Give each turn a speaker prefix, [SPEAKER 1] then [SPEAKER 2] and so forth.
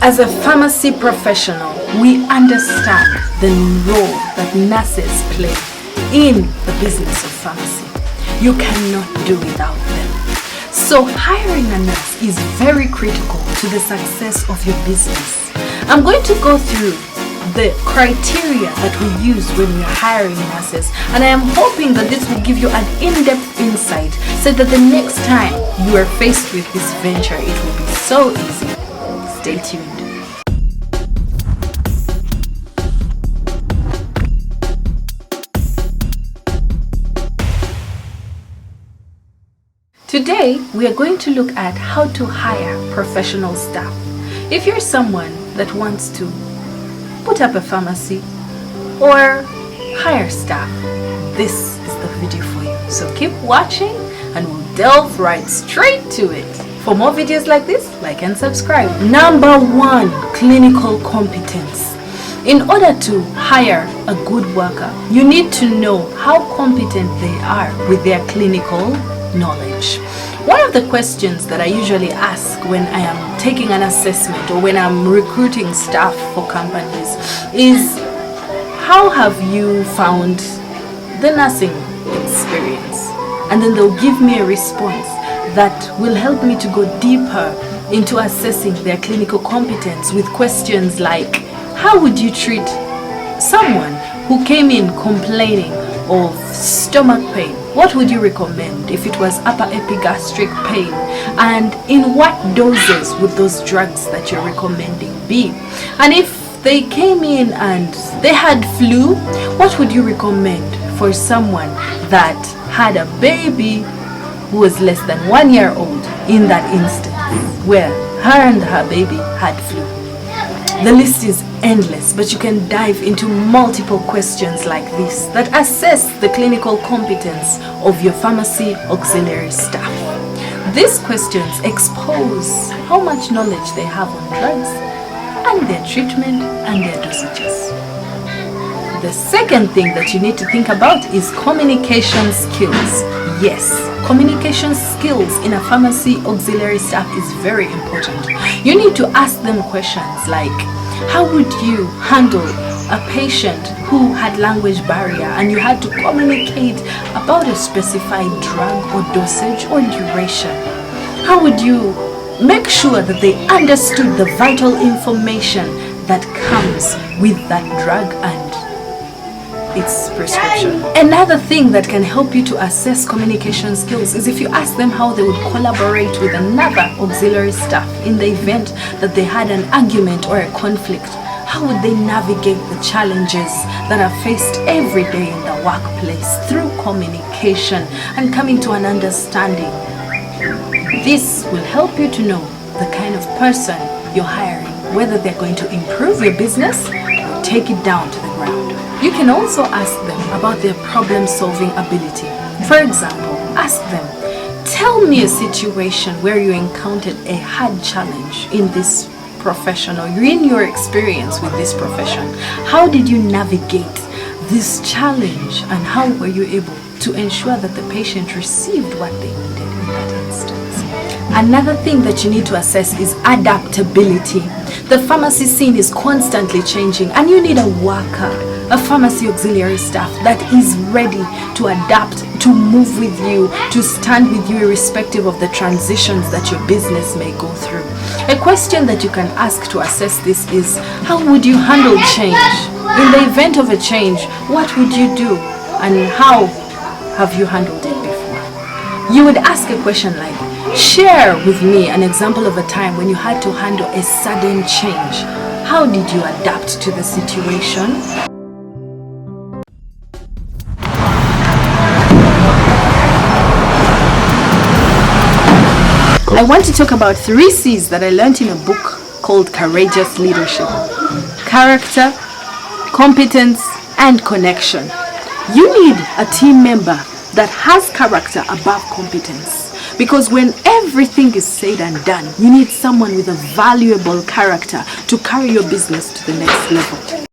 [SPEAKER 1] As a pharmacy professional, we understand the role that nurses play in the business of pharmacy. You cannot do without them. So hiring a nurse is very critical to the success of your business. I'm going to go through the criteria that we use when we are hiring nurses, and I am hoping that this will give you an in-depth insight so that the next time you are faced with this venture, it will be so easy. Stay tuned. Today, we are going to look at how to hire professional staff. If you're someone that wants to put up a pharmacy or hire staff, this is the video for you. So keep watching and we'll delve right straight to it. For more videos like this, like and subscribe. Number 1, clinical competence. In order to hire a good worker, you need to know how competent they are with their clinical knowledge. One of the questions that I usually ask when I am taking an assessment or when I'm recruiting staff for companies is, how have you found the nursing experience? And then they'll give me a response that will help me to go deeper into assessing their clinical competence with questions like, how would you treat someone who came in complaining of stomach pain? What would you recommend if it was upper epigastric pain? And in what doses would those drugs that you're recommending be? And if they came in and they had flu, what would you recommend for someone that had a baby who was less than 1 year old in that instance where her and her baby had flu? The list is endless, but you can dive into multiple questions like this that assess the clinical competence of your pharmacy auxiliary staff. These questions expose how much knowledge they have on drugs and their treatment and their dosages. The second thing that you need to think about is communication skills. Yes, communication skills in a pharmacy auxiliary staff is very important. You need to ask them questions like, how would you handle a patient who had language barrier and you had to communicate about a specified drug or dosage or duration? How would you make sure that they understood the vital information that comes with that drug and its prescription? Another thing that can help you to assess communication skills is if you ask them how they would collaborate with another auxiliary staff in the event that they had an argument or a conflict. How would they navigate the challenges that are faced every day in the workplace through communication and coming to an understanding? This will help you to know the kind of person you're hiring, whether they're going to improve your business or take it down to the ground. You can also ask them about their problem-solving ability. For example, ask them, tell me a situation where you encountered a hard challenge in this profession or in your experience with this profession. How did you navigate this challenge and how were you able to ensure that the patient received what they needed in that instance? Another thing that you need to assess is adaptability. The pharmacy scene is constantly changing and you need a worker, a pharmacy auxiliary staff that is ready to adapt, to move with you, to stand with you irrespective of the transitions that your business may go through. A question that you can ask to assess this is, how would you handle change? In the event of a change, what would you do and how have you handled it before? You would ask a question like, share with me an example of a time when you had to handle a sudden change. How did you adapt to the situation? I want to talk about 3 C's that I learned in a book called Courageous Leadership. Character, competence, and connection. You need a team member that has character above competence. Because when everything is said and done, you need someone with a valuable character to carry your business to the next level.